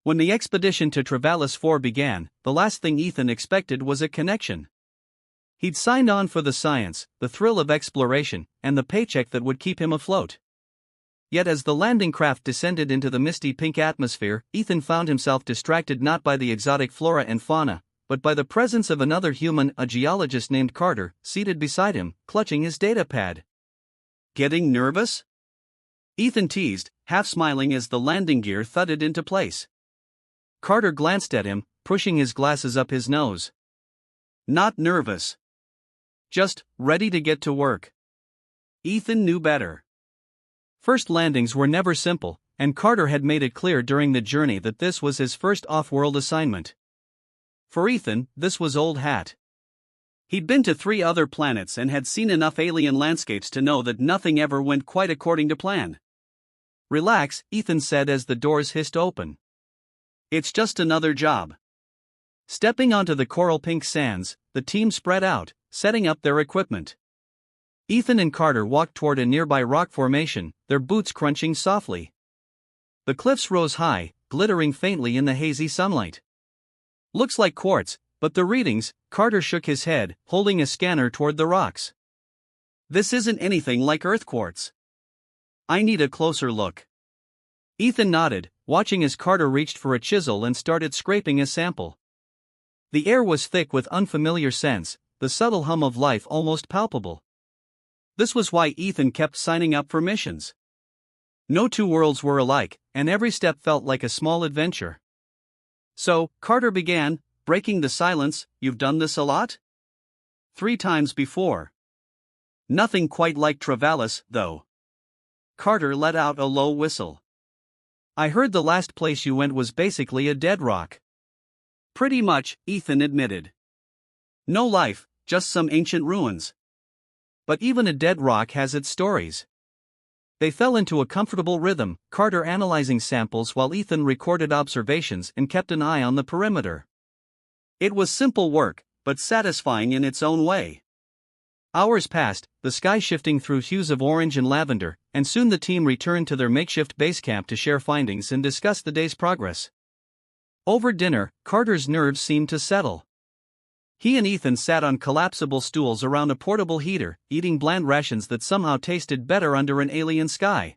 When the expedition to Travalis 4 began, the last thing Ethan expected was a connection. He'd signed on for the science, the thrill of exploration, and the paycheck that would keep him afloat. Yet as the landing craft descended into the misty pink atmosphere, Ethan found himself distracted not by the exotic flora and fauna, but by the presence of another human, a geologist named Carter, seated beside him, clutching his datapad. "Getting nervous?" Ethan teased, half smiling as the landing gear thudded into place. Carter glanced at him, pushing his glasses up his nose. "Not nervous. Just ready to get to work." Ethan knew better. First landings were never simple, and Carter had made it clear during the journey that this was his first off-world assignment. For Ethan, this was old hat. He'd been to 3 other planets and had seen enough alien landscapes to know that nothing ever went quite according to plan. "Relax," Ethan said as the doors hissed open. "It's just another job." Stepping onto the coral pink sands, the team spread out, setting up their equipment. Ethan and Carter walked toward a nearby rock formation, their boots crunching softly. The cliffs rose high, glittering faintly in the hazy sunlight. "Looks like quartz, but the readings," Carter shook his head, holding a scanner toward the rocks. "This isn't anything like Earth quartz. I need a closer look." Ethan nodded, watching as Carter reached for a chisel and started scraping a sample. The air was thick with unfamiliar scents, the subtle hum of life almost palpable. This was why Ethan kept signing up for missions. No 2 worlds were alike, and every step felt like a small adventure. "So," Carter began, breaking the silence, "you've done this a lot?" "3 times before. Nothing quite like Travalis, though." Carter let out a low whistle. "I heard the last place you went was basically a dead rock." "Pretty much," Ethan admitted. "No life, just some ancient ruins. But even a dead rock has its stories." They fell into a comfortable rhythm, Carter analyzing samples while Ethan recorded observations and kept an eye on the perimeter. It was simple work, but satisfying in its own way. Hours passed, the sky shifting through hues of orange and lavender, and soon the team returned to their makeshift base camp to share findings and discuss the day's progress. Over dinner, Carter's nerves seemed to settle. He and Ethan sat on collapsible stools around a portable heater, eating bland rations that somehow tasted better under an alien sky.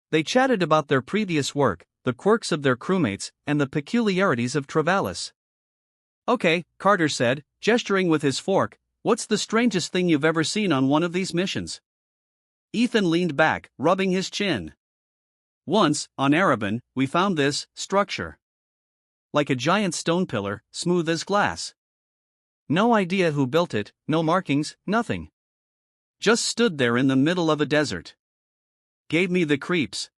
They chatted about their previous work, the quirks of their crewmates, and the peculiarities of Travalis. "Okay," Carter said, gesturing with his fork, "what's the strangest thing you've ever seen on one of these missions?" Ethan leaned back, rubbing his chin. "Once, on Erebin, we found this structure. Like a giant stone pillar, smooth as glass. No idea who built it, no markings, nothing. Just stood there in the middle of a desert. Gave me the creeps."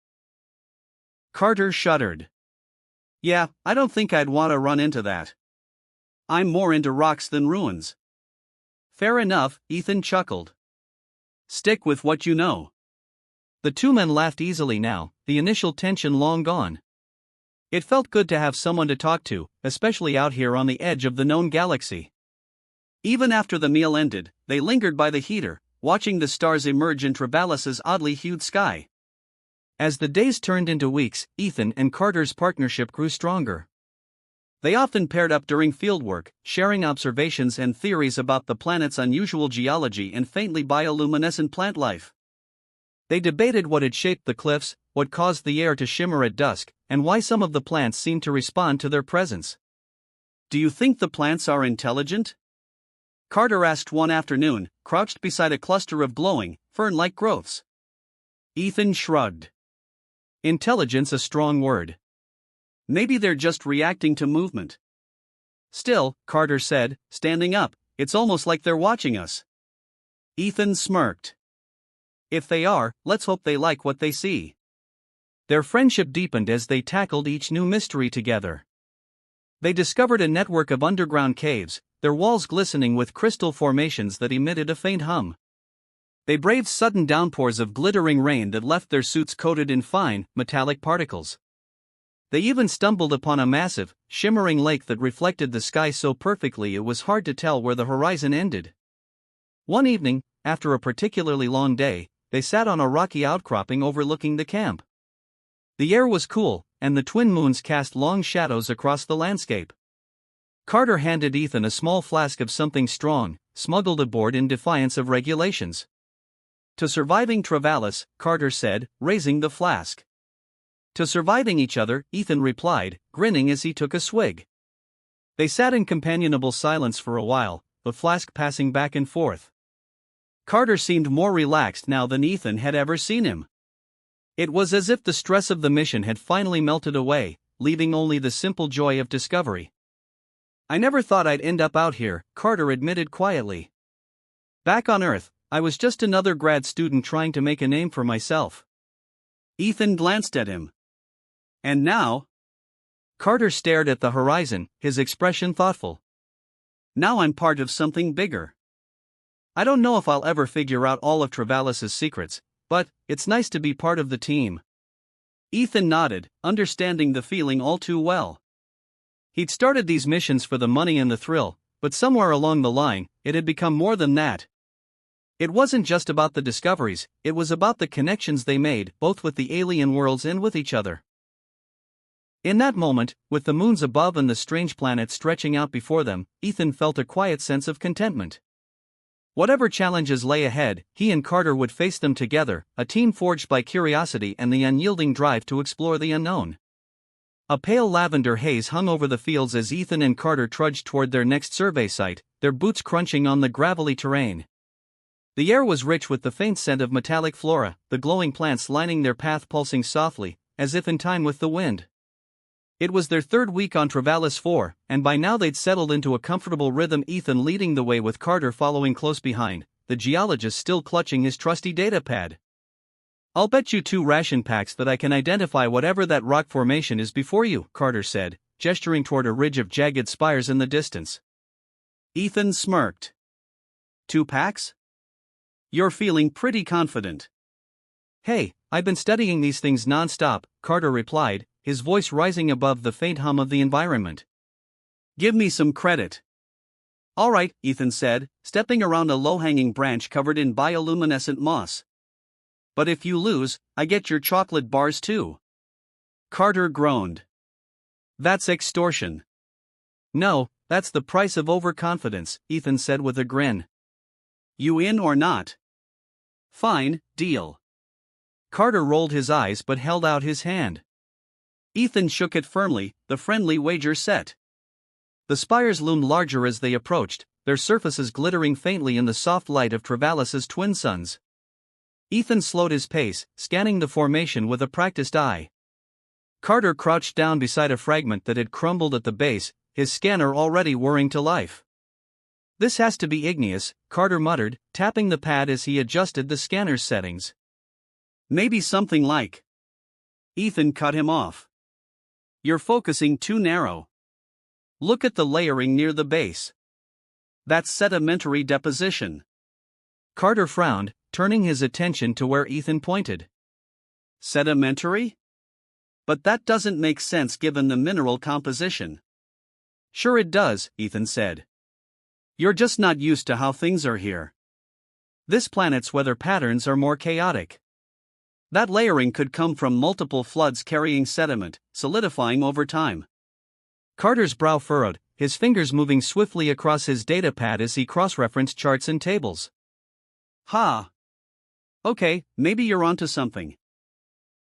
Carter shuddered. "Yeah, I don't think I'd want to run into that. I'm more into rocks than ruins." "Fair enough," Ethan chuckled. "Stick with what you know." The 2 men laughed easily now, the initial tension long gone. It felt good to have someone to talk to, especially out here on the edge of the known galaxy. Even after the meal ended, they lingered by the heater, watching the stars emerge in Travalis's oddly hued sky. As the days turned into weeks, Ethan and Carter's partnership grew stronger. They often paired up during fieldwork, sharing observations and theories about the planet's unusual geology and faintly bioluminescent plant life. They debated what had shaped the cliffs, what caused the air to shimmer at dusk, and why some of the plants seemed to respond to their presence. "Do you think the plants are intelligent?" Carter asked one afternoon, crouched beside a cluster of glowing, fern-like growths. Ethan shrugged. "Intelligence a strong word. Maybe they're just reacting to movement." "Still," Carter said, standing up, "it's almost like they're watching us." Ethan smirked. "If they are, let's hope they like what they see." Their friendship deepened as they tackled each new mystery together. They discovered a network of underground caves, their walls glistening with crystal formations that emitted a faint hum. They braved sudden downpours of glittering rain that left their suits coated in fine, metallic particles. They even stumbled upon a massive, shimmering lake that reflected the sky so perfectly it was hard to tell where the horizon ended. One evening, after a particularly long day, they sat on a rocky outcropping overlooking the camp. The air was cool, and the twin moons cast long shadows across the landscape. Carter handed Ethan a small flask of something strong, smuggled aboard in defiance of regulations. To surviving Travalis, Carter said, raising the flask. To surviving each other, Ethan replied, grinning as he took a swig. They sat in companionable silence for a while, the flask passing back and forth. Carter seemed more relaxed now than Ethan had ever seen him. It was as if the stress of the mission had finally melted away, leaving only the simple joy of discovery. "I never thought I'd end up out here," Carter admitted quietly. "Back on Earth, I was just another grad student trying to make a name for myself." Ethan glanced at him. "And now?" Carter stared at the horizon, his expression thoughtful. "Now I'm part of something bigger. I don't know if I'll ever figure out all of Travalis's secrets, but it's nice to be part of the team." Ethan nodded, understanding the feeling all too well. He'd started these missions for the money and the thrill, but somewhere along the line, it had become more than that. It wasn't just about the discoveries, it was about the connections they made, both with the alien worlds and with each other. In that moment, with the moons above and the strange planet stretching out before them, Ethan felt a quiet sense of contentment. Whatever challenges lay ahead, he and Carter would face them together, a team forged by curiosity and the unyielding drive to explore the unknown. A pale lavender haze hung over the fields as Ethan and Carter trudged toward their next survey site, their boots crunching on the gravelly terrain. The air was rich with the faint scent of metallic flora, the glowing plants lining their path pulsing softly, as if in time with the wind. It was their third week on Travalis 4, and by now they'd settled into a comfortable rhythm, Ethan leading the way with Carter following close behind, the geologist still clutching his trusty datapad. "I'll bet you 2 ration packs that I can identify whatever that rock formation is before you," Carter said, gesturing toward a ridge of jagged spires in the distance. Ethan smirked. 2 packs? You're feeling pretty confident." "Hey, I've been studying these things non-stop," Carter replied, his voice rising above the faint hum of the environment. "Give me some credit." "All right," Ethan said, stepping around a low-hanging branch covered in bioluminescent moss. "But if you lose, I get your chocolate bars too." Carter groaned. "That's extortion." "No, that's the price of overconfidence," Ethan said with a grin. "You in or not?" "Fine, deal." Carter rolled his eyes but held out his hand. Ethan shook it firmly, the friendly wager set. The spires loomed larger as they approached, their surfaces glittering faintly in the soft light of Travalis's twin suns. Ethan slowed his pace, scanning the formation with a practiced eye. Carter crouched down beside a fragment that had crumbled at the base, his scanner already whirring to life. "This has to be igneous," Carter muttered, tapping the pad as he adjusted the scanner's settings. "Maybe something like..." Ethan cut him off. "You're focusing too narrow. Look at the layering near the base. That's sedimentary deposition." Carter frowned, turning his attention to where Ethan pointed. "Sedimentary? But that doesn't make sense given the mineral composition." "Sure it does," Ethan said. "You're just not used to how things are here. This planet's weather patterns are more chaotic. That layering could come from multiple floods carrying sediment, solidifying over time." Carter's brow furrowed, his fingers moving swiftly across his datapad as he cross-referenced charts and tables. "Ha! Okay, maybe you're onto something.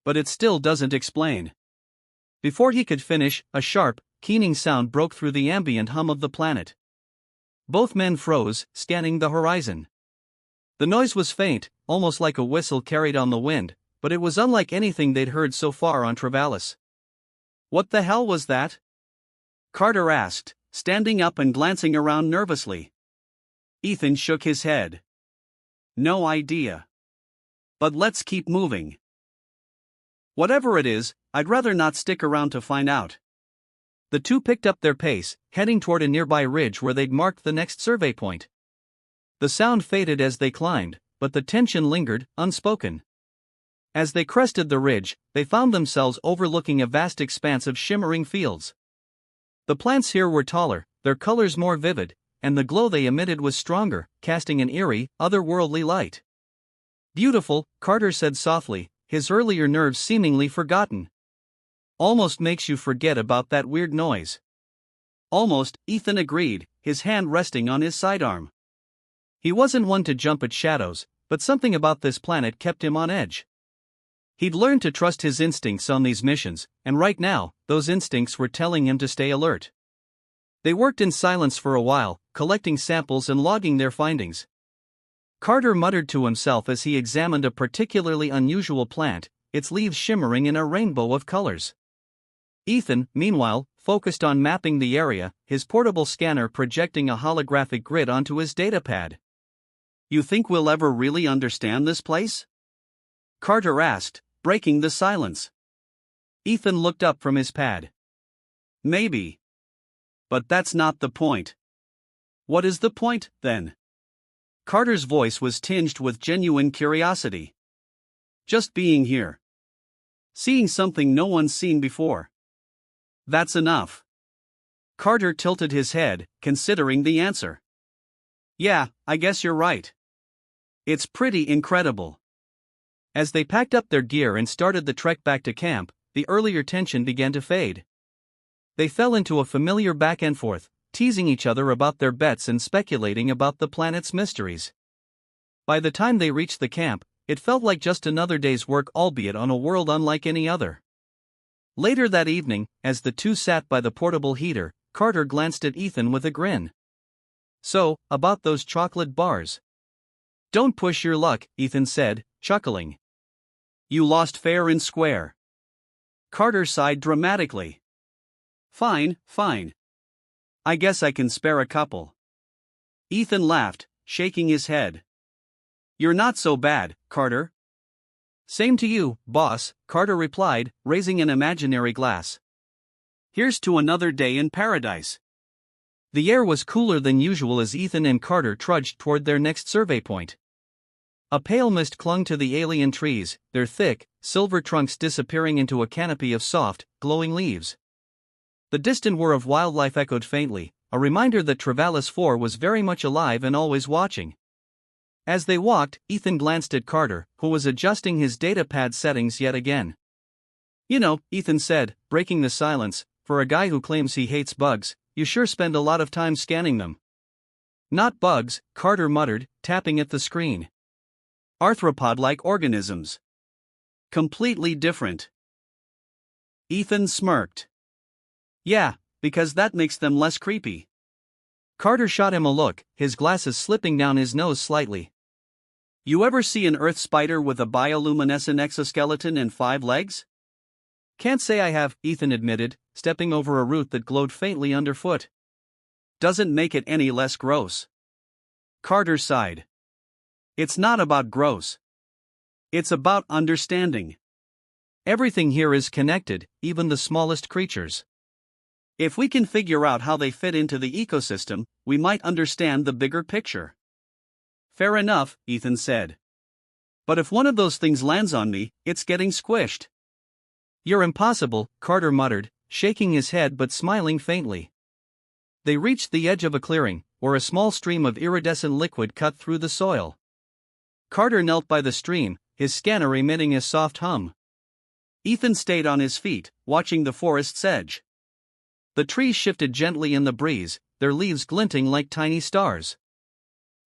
But it still doesn't explain." Before he could finish, a sharp, keening sound broke through the ambient hum of the planet. Both men froze, scanning the horizon. The noise was faint, almost like a whistle carried on the wind, but it was unlike anything they'd heard so far on Travalis. "What the hell was that?" Carter asked, standing up and glancing around nervously. Ethan shook his head. "No idea. But let's keep moving. Whatever it is, I'd rather not stick around to find out." The two picked up their pace, heading toward a nearby ridge where they'd marked the next survey point. The sound faded as they climbed, but the tension lingered, unspoken. As they crested the ridge, they found themselves overlooking a vast expanse of shimmering fields. The plants here were taller, their colors more vivid, and the glow they emitted was stronger, casting an eerie, otherworldly light. "Beautiful," Carter said softly, his earlier nerves seemingly forgotten. Almost makes you forget about that weird noise. Almost, Ethan agreed, his hand resting on his sidearm. He wasn't one to jump at shadows, but something about this planet kept him on edge. He'd learned to trust his instincts on these missions, and right now, those instincts were telling him to stay alert. They worked in silence for a while, collecting samples and logging their findings. Carter muttered to himself as he examined a particularly unusual plant, its leaves shimmering in a rainbow of colors. Ethan, meanwhile, focused on mapping the area, his portable scanner projecting a holographic grid onto his datapad. "You think we'll ever really understand this place?" Carter asked, breaking the silence. Ethan looked up from his pad. "Maybe. But that's not the point." "What is the point, then?" Carter's voice was tinged with genuine curiosity. "Just being here. Seeing something no one's seen before. That's enough." Carter tilted his head, considering the answer. "Yeah, I guess you're right. It's pretty incredible." As they packed up their gear and started the trek back to camp, the earlier tension began to fade. They fell into a familiar back and forth, teasing each other about their bets and speculating about the planet's mysteries. By the time they reached the camp, it felt like just another day's work, albeit on a world unlike any other. Later that evening, as the two sat by the portable heater, Carter glanced at Ethan with a grin. "So, about those chocolate bars." "Don't push your luck," Ethan said, chuckling. "You lost fair and square." Carter sighed dramatically. Fine. I guess I can spare a couple." Ethan laughed, shaking his head. "You're not so bad, Carter." "Same to you, boss," Carter replied, raising an imaginary glass. "Here's to another day in paradise." The air was cooler than usual as Ethan and Carter trudged toward their next survey point. A pale mist clung to the alien trees, their thick, silver trunks disappearing into a canopy of soft, glowing leaves. The distant whir of wildlife echoed faintly, a reminder that Travalis 4 was very much alive and always watching. As they walked, Ethan glanced at Carter, who was adjusting his datapad settings yet again. "You know," Ethan said, breaking the silence, "for a guy who claims he hates bugs, you sure spend a lot of time scanning them." "Not bugs," Carter muttered, tapping at the screen. "Arthropod-like organisms. Completely different." Ethan smirked. "Yeah, because that makes them less creepy." Carter shot him a look, his glasses slipping down his nose slightly. "You ever see an earth spider with a bioluminescent exoskeleton and 5 legs?" "Can't say I have," Ethan admitted, stepping over a root that glowed faintly underfoot. "Doesn't make it any less gross." Carter sighed. "It's not about gross. It's about understanding. Everything here is connected, even the smallest creatures. If we can figure out how they fit into the ecosystem, we might understand the bigger picture." "Fair enough," Ethan said. "But if one of those things lands on me, it's getting squished." "You're impossible," Carter muttered, shaking his head but smiling faintly. They reached the edge of a clearing, where a small stream of iridescent liquid cut through the soil. Carter knelt by the stream, his scanner emitting a soft hum. Ethan stayed on his feet, watching the forest's edge. The trees shifted gently in the breeze, their leaves glinting like tiny stars.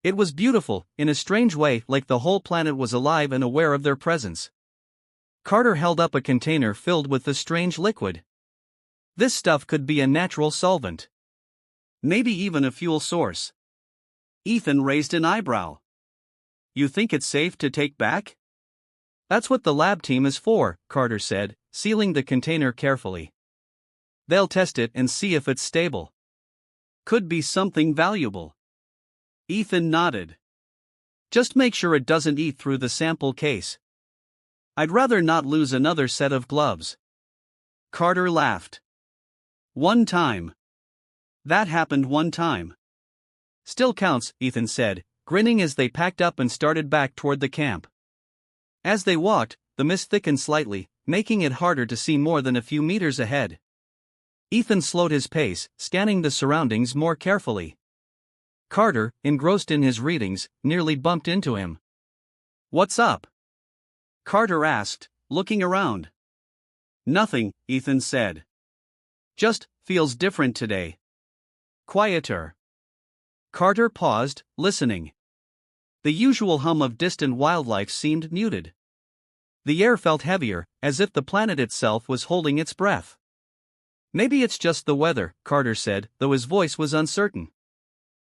It was beautiful, in a strange way, like the whole planet was alive and aware of their presence. Carter held up a container filled with the strange liquid. This stuff could be a natural solvent. Maybe even a fuel source. Ethan raised an eyebrow. "You think it's safe to take back?" "That's what the lab team is for," Carter said, sealing the container carefully. "They'll test it and see if it's stable. Could be something valuable." Ethan nodded. "Just make sure it doesn't eat through the sample case." "I'd rather not lose another set of gloves." Carter laughed. "One time. That happened one time." "Still counts," Ethan said, grinning as they packed up and started back toward the camp. As they walked, the mist thickened slightly, making it harder to see more than a few meters ahead. Ethan slowed his pace, scanning the surroundings more carefully. Carter, engrossed in his readings, nearly bumped into him. "What's up?" Carter asked, looking around. Nothing, Ethan said. Just feels different today. Quieter. Carter paused, listening. The usual hum of distant wildlife seemed muted. The air felt heavier, as if the planet itself was holding its breath. Maybe it's just the weather, Carter said, though his voice was uncertain.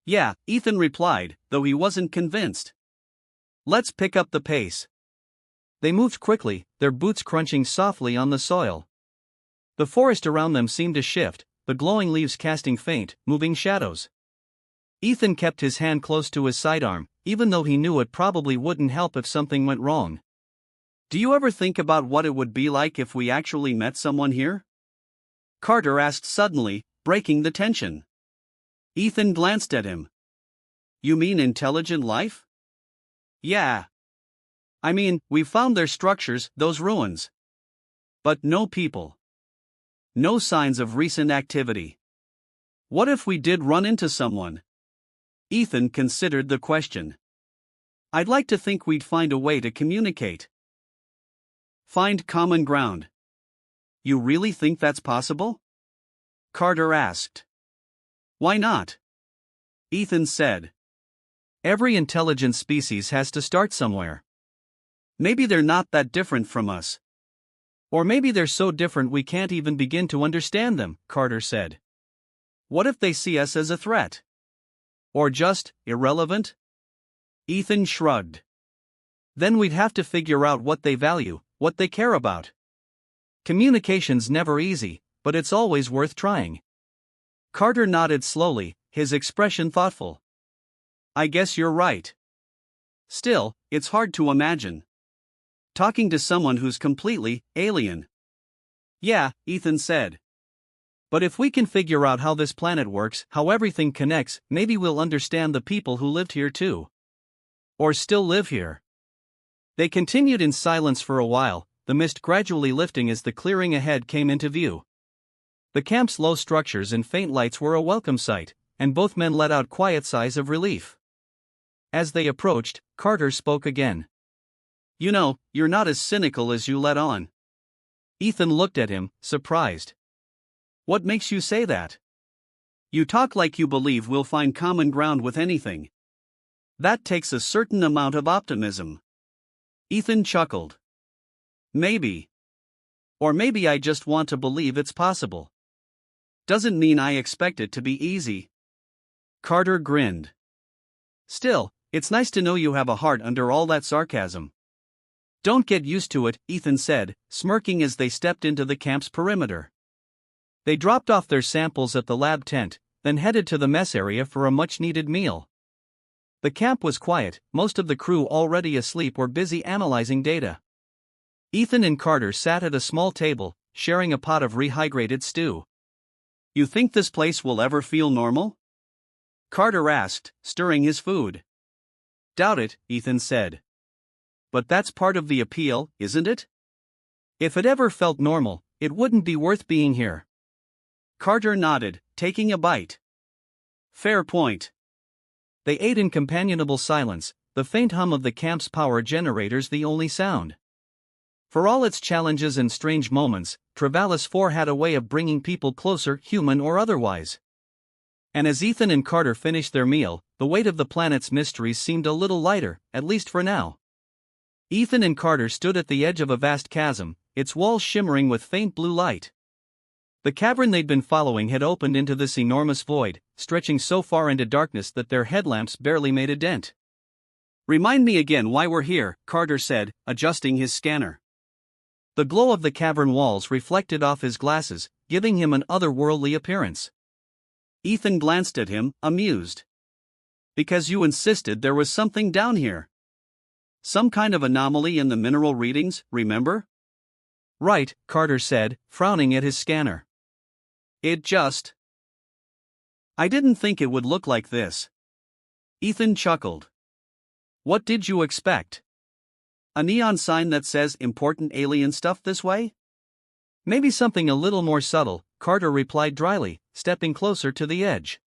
Yeah, Ethan replied, though he wasn't convinced. Let's pick up the pace. They moved quickly, their boots crunching softly on the soil. The forest around them seemed to shift, the glowing leaves casting faint, moving shadows. Ethan kept his hand close to his sidearm, even though he knew it probably wouldn't help if something went wrong. Do you ever think about what it would be like if we actually met someone here? Carter asked suddenly, breaking the tension. Ethan glanced at him. You mean intelligent life? Yeah. I mean, we found their structures, those ruins. But no people. No signs of recent activity. What if we did run into someone? Ethan considered the question. I'd like to think we'd find a way to communicate. Find common ground. You really think that's possible? Carter asked. Why not? Ethan said. Every intelligent species has to start somewhere. Maybe they're not that different from us. Or maybe they're so different we can't even begin to understand them, Carter said. What if they see us as a threat? Or just irrelevant? Ethan shrugged. Then we'd have to figure out what they value, what they care about. Communication's never easy, but it's always worth trying. Carter nodded slowly, his expression thoughtful. I guess you're right. Still, it's hard to imagine. Talking to someone who's completely alien. Yeah, Ethan said. But if we can figure out how this planet works, how everything connects, maybe we'll understand the people who lived here too. Or still live here. They continued in silence for a while, the mist gradually lifting as the clearing ahead came into view. The camp's low structures and faint lights were a welcome sight, and both men let out quiet sighs of relief. As they approached, Carter spoke again. You know, you're not as cynical as you let on. Ethan looked at him, surprised. What makes you say that? You talk like you believe we'll find common ground with anything. That takes a certain amount of optimism. Ethan chuckled. Maybe. Or maybe I just want to believe it's possible. Doesn't mean I expect it to be easy. Carter grinned. Still, it's nice to know you have a heart under all that sarcasm. Don't get used to it, Ethan said, smirking as they stepped into the camp's perimeter. They dropped off their samples at the lab tent, then headed to the mess area for a much-needed meal. The camp was quiet, most of the crew already asleep or busy analyzing data. Ethan and Carter sat at a small table, sharing a pot of rehydrated stew. You think this place will ever feel normal? Carter asked, stirring his food. Doubt it, Ethan said. But that's part of the appeal, isn't it? If it ever felt normal, it wouldn't be worth being here. Carter nodded, taking a bite. Fair point. They ate in companionable silence, the faint hum of the camp's power generators the only sound. For all its challenges and strange moments, Travalis 4 had a way of bringing people closer, human or otherwise. And as Ethan and Carter finished their meal, the weight of the planet's mysteries seemed a little lighter, at least for now. Ethan and Carter stood at the edge of a vast chasm, its walls shimmering with faint blue light. The cavern they'd been following had opened into this enormous void, stretching so far into darkness that their headlamps barely made a dent. Remind me again why we're here, Carter said, adjusting his scanner. The glow of the cavern walls reflected off his glasses, giving him an otherworldly appearance. Ethan glanced at him, amused. Because you insisted there was something down here. Some kind of anomaly in the mineral readings, remember? Right, Carter said, frowning at his scanner. I didn't think it would look like this. Ethan chuckled. What did you expect? A neon sign that says important alien stuff this way? Maybe something a little more subtle, Carter replied dryly, stepping closer to the edge.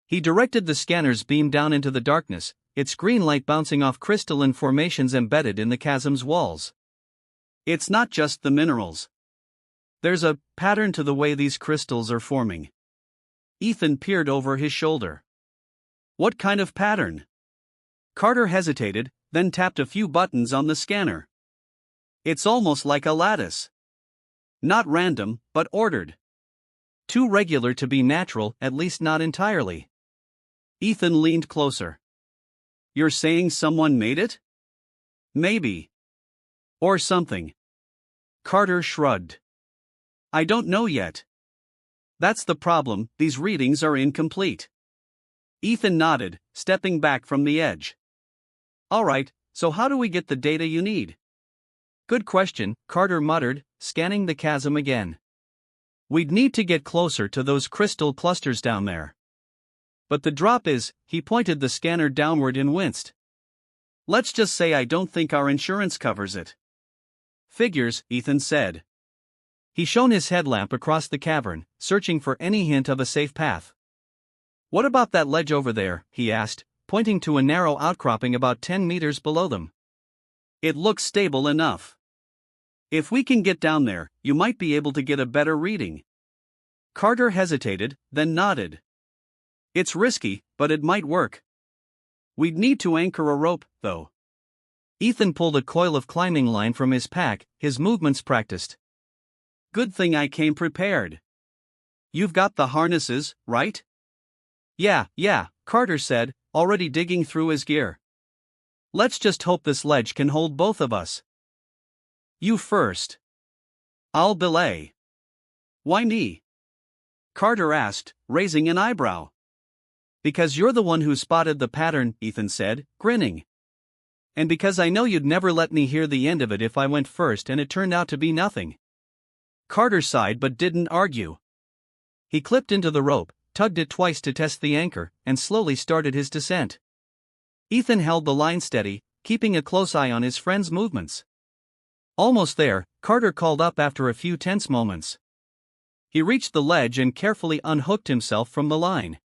He directed the scanner's beam down into the darkness, its green light bouncing off crystalline formations embedded in the chasm's walls. It's not just the minerals. There's a pattern to the way these crystals are forming. Ethan peered over his shoulder. What kind of pattern? Carter hesitated, then tapped a few buttons on the scanner. It's almost like a lattice. Not random, but ordered. Too regular to be natural, at least not entirely. Ethan leaned closer. You're saying someone made it? Maybe. Or something. Carter shrugged. I don't know yet. That's the problem, these readings are incomplete. Ethan nodded, stepping back from the edge. Alright, so how do we get the data you need? Good question, Carter muttered, scanning the chasm again. We'd need to get closer to those crystal clusters down there. But the drop is, he pointed the scanner downward and winced. Let's just say I don't think our insurance covers it. Figures, Ethan said. He shone his headlamp across the cavern, searching for any hint of a safe path. What about that ledge over there? He asked, pointing to a narrow outcropping about 10 meters below them. It looks stable enough. If we can get down there, you might be able to get a better reading. Carter hesitated, then nodded. It's risky, but it might work. We'd need to anchor a rope, though. Ethan pulled a coil of climbing line from his pack, his movements practiced. Good thing I came prepared. You've got the harnesses, right? Yeah, Carter said, already digging through his gear. Let's just hope this ledge can hold both of us. You first. I'll belay. Why me? Carter asked, raising an eyebrow. Because you're the one who spotted the pattern, Ethan said, grinning. And because I know you'd never let me hear the end of it if I went first and it turned out to be nothing. Carter sighed but didn't argue. He clipped into the rope, tugged it twice to test the anchor, and slowly started his descent. Ethan held the line steady, keeping a close eye on his friend's movements. Almost there, Carter called up after a few tense moments. He reached the ledge and carefully unhooked himself from the line.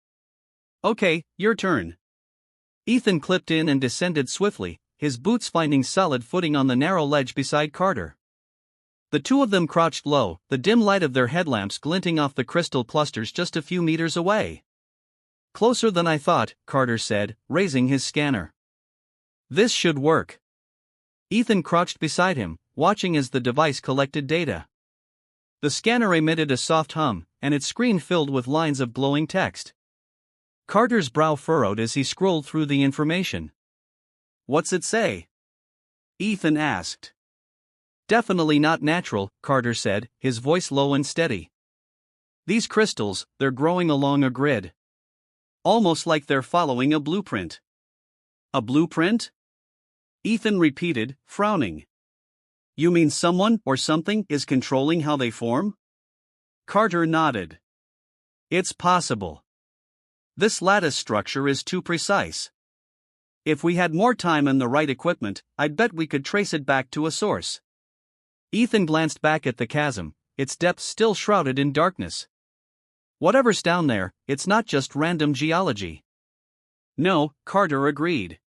Okay, your turn. Ethan clipped in and descended swiftly, his boots finding solid footing on the narrow ledge beside Carter. The two of them crouched low, the dim light of their headlamps glinting off the crystal clusters just a few meters away. Closer than I thought, Carter said, raising his scanner. This should work. Ethan crouched beside him, watching as the device collected data. The scanner emitted a soft hum, and its screen filled with lines of glowing text. Carter's brow furrowed as he scrolled through the information. What's it say? Ethan asked. Definitely not natural, Carter said, his voice low and steady. These crystals, they're growing along a grid. Almost like they're following a blueprint. A blueprint? Ethan repeated, frowning. You mean someone or something is controlling how they form? Carter nodded. It's possible. This lattice structure is too precise. If we had more time and the right equipment, I'd bet we could trace it back to a source. Ethan glanced back at the chasm, its depths still shrouded in darkness. Whatever's down there, it's not just random geology. No, Carter agreed.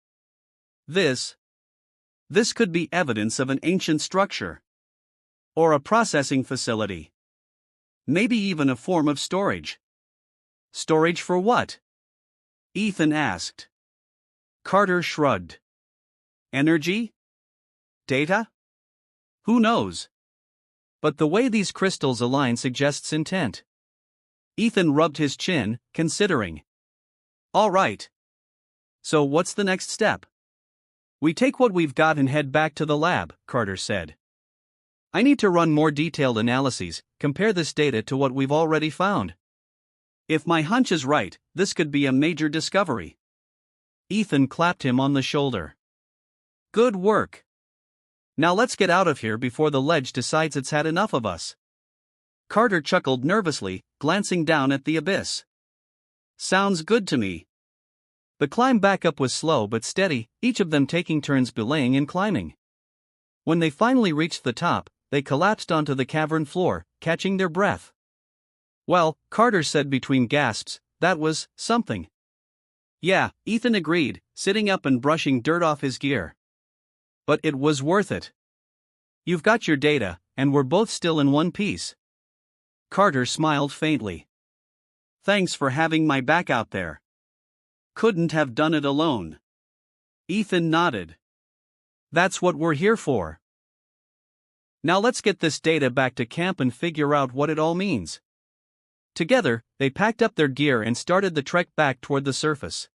This could be evidence of an ancient structure. Or a processing facility. Maybe even a form of storage. Storage for what? Ethan asked. Carter shrugged. Energy? Data? Who knows? But the way these crystals align suggests intent. Ethan rubbed his chin, considering. All right. So what's the next step? We take what we've got and head back to the lab, Carter said. I need to run more detailed analyses, compare this data to what we've already found. If my hunch is right, this could be a major discovery. Ethan clapped him on the shoulder. Good work. Now let's get out of here before the ledge decides it's had enough of us. Carter chuckled nervously, glancing down at the abyss. Sounds good to me. The climb back up was slow but steady, each of them taking turns belaying and climbing. When they finally reached the top, they collapsed onto the cavern floor, catching their breath. Well, Carter said between gasps, that was something. Yeah, Ethan agreed, sitting up and brushing dirt off his gear. But it was worth it. You've got your data, and we're both still in one piece. Carter smiled faintly. Thanks for having my back out there. Couldn't have done it alone. Ethan nodded. That's what we're here for. Now let's get this data back to camp and figure out what it all means. Together, they packed up their gear and started the trek back toward the surface.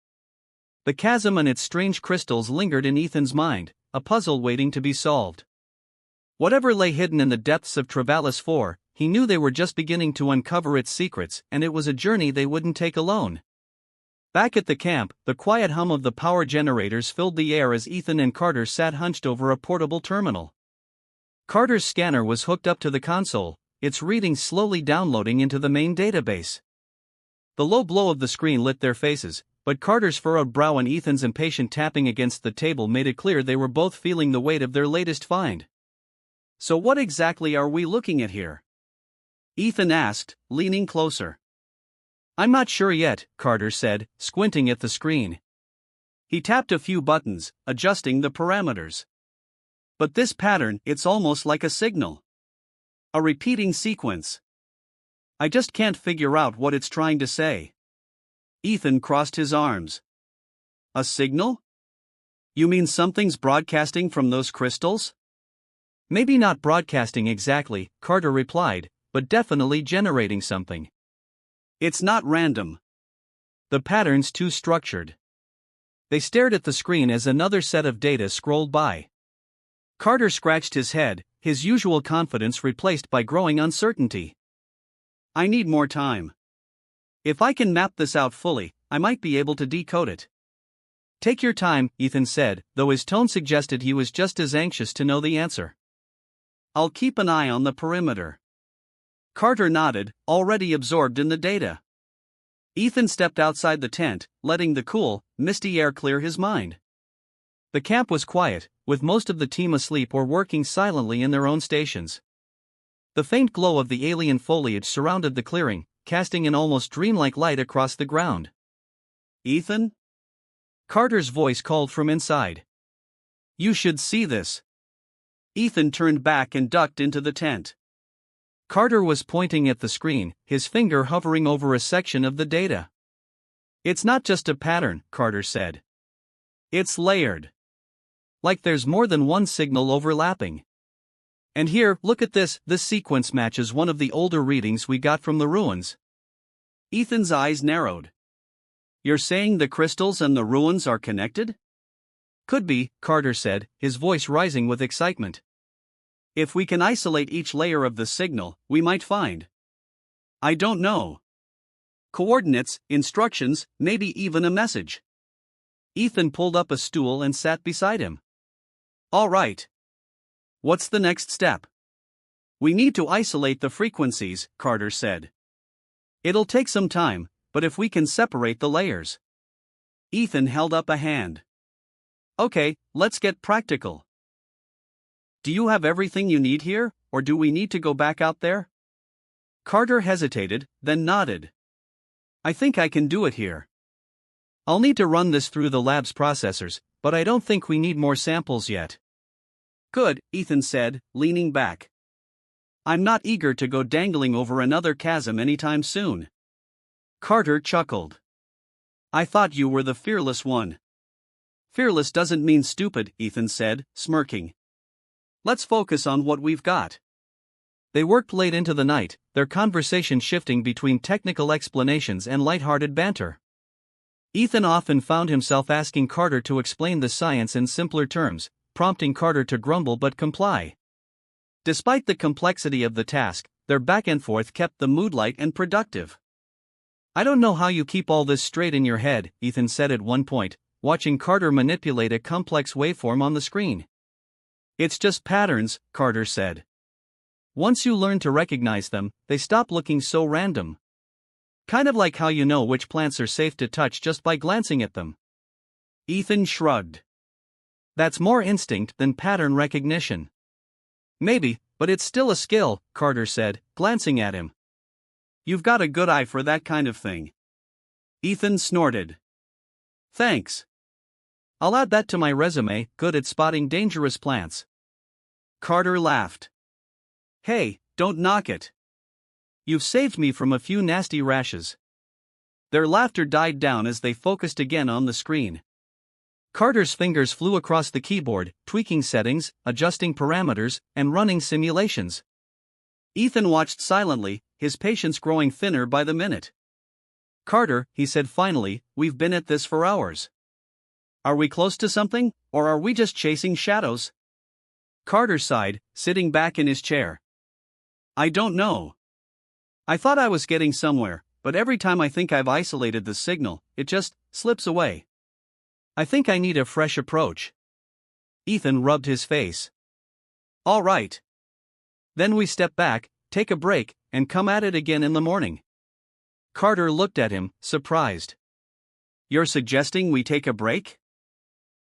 The chasm and its strange crystals lingered in Ethan's mind, a puzzle waiting to be solved. Whatever lay hidden in the depths of Travalis 4, he knew they were just beginning to uncover its secrets, and it was a journey they wouldn't take alone. Back at the camp, the quiet hum of the power generators filled the air as Ethan and Carter sat hunched over a portable terminal. Carter's scanner was hooked up to the console, its readings slowly downloading into the main database. The low glow of the screen lit their faces, but Carter's furrowed brow and Ethan's impatient tapping against the table made it clear they were both feeling the weight of their latest find. So what exactly are we looking at here? Ethan asked, leaning closer. I'm not sure yet, Carter said, squinting at the screen. He tapped a few buttons, adjusting the parameters. But this pattern, it's almost like a signal. A repeating sequence. I just can't figure out what it's trying to say. Ethan crossed his arms. A signal? You mean something's broadcasting from those crystals? Maybe not broadcasting exactly, Carter replied, but definitely generating something. It's not random. The pattern's too structured. They stared at the screen as another set of data scrolled by. Carter scratched his head, his usual confidence replaced by growing uncertainty. I need more time. If I can map this out fully, I might be able to decode it. Take your time, Ethan said, though his tone suggested he was just as anxious to know the answer. I'll keep an eye on the perimeter. Carter nodded, already absorbed in the data. Ethan stepped outside the tent, letting the cool, misty air clear his mind. The camp was quiet, with most of the team asleep or working silently in their own stations. The faint glow of the alien foliage surrounded the clearing, casting an almost dreamlike light across the ground. Ethan? Carter's voice called from inside. You should see this. Ethan turned back and ducked into the tent. Carter was pointing at the screen, his finger hovering over a section of the data. It's not just a pattern, Carter said. It's layered. Like there's more than one signal overlapping. And here, look at this sequence matches one of the older readings we got from the ruins. Ethan's eyes narrowed. You're saying the crystals and the ruins are connected? Could be, Carter said, his voice rising with excitement. If we can isolate each layer of the signal, we might find. I don't know. Coordinates, instructions, maybe even a message. Ethan pulled up a stool and sat beside him. All right. What's the next step? We need to isolate the frequencies, Carter said. It'll take some time, but if we can separate the layers. Ethan held up a hand. Okay, let's get practical. Do you have everything you need here, or do we need to go back out there? Carter hesitated, then nodded. I think I can do it here. I'll need to run this through the lab's processors, but I don't think we need more samples yet. Good, Ethan said, leaning back. I'm not eager to go dangling over another chasm anytime soon. Carter chuckled. I thought you were the fearless one. Fearless doesn't mean stupid, Ethan said, smirking. Let's focus on what we've got. They worked late into the night, their conversation shifting between technical explanations and light-hearted banter. Ethan often found himself asking Carter to explain the science in simpler terms, prompting Carter to grumble but comply. Despite the complexity of the task, their back and forth kept the mood light and productive. I don't know how you keep all this straight in your head, Ethan said at one point, watching Carter manipulate a complex waveform on the screen. It's just patterns, Carter said. Once you learn to recognize them, they stop looking so random. Kind of like how you know which plants are safe to touch just by glancing at them. Ethan shrugged. That's more instinct than pattern recognition. Maybe, but it's still a skill, Carter said, glancing at him. You've got a good eye for that kind of thing. Ethan snorted. Thanks. I'll add that to my resume, good at spotting dangerous plants. Carter laughed. Hey, don't knock it. You've saved me from a few nasty rashes. Their laughter died down as they focused again on the screen. Carter's fingers flew across the keyboard, tweaking settings, adjusting parameters, and running simulations. Ethan watched silently, his patience growing thinner by the minute. Carter, he said finally, we've been at this for hours. Are we close to something, or are we just chasing shadows? Carter sighed, sitting back in his chair. I don't know. I thought I was getting somewhere, but every time I think I've isolated the signal, it just slips away. I think I need a fresh approach. Ethan rubbed his face. All right. Then we step back, take a break, and come at it again in the morning. Carter looked at him, surprised. You're suggesting we take a break?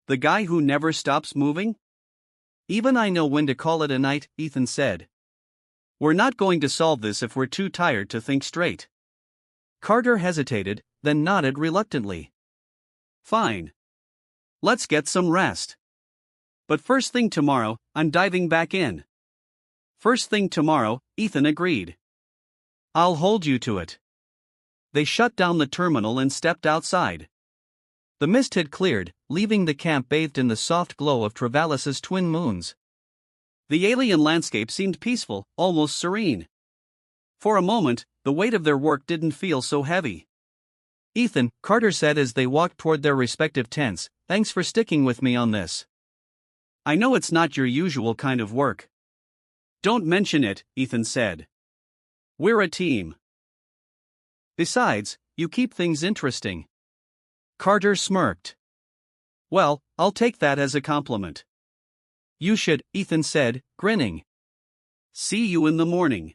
The guy who never stops moving? Even I know when to call it a night, Ethan said. We're not going to solve this if we're too tired to think straight. Carter hesitated, then nodded reluctantly. Fine. Let's get some rest. But first thing tomorrow, I'm diving back in. First thing tomorrow, Ethan agreed. I'll hold you to it. They shut down the terminal and stepped outside. The mist had cleared, leaving the camp bathed in the soft glow of Travalis's twin moons. The alien landscape seemed peaceful, almost serene. For a moment, the weight of their work didn't feel so heavy. Ethan, Carter said as they walked toward their respective tents, thanks for sticking with me on this. I know it's not your usual kind of work. Don't mention it, Ethan said. We're a team. Besides, you keep things interesting. Carter smirked. Well, I'll take that as a compliment. You should, Ethan said, grinning. See you in the morning.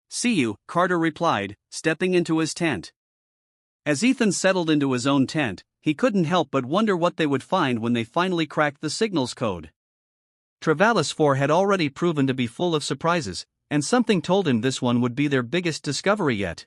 See you, Carter replied, stepping into his tent. As Ethan settled into his own tent, he couldn't help but wonder what they would find when they finally cracked the signals code. Travalis 4 had already proven to be full of surprises, and something told him this one would be their biggest discovery yet.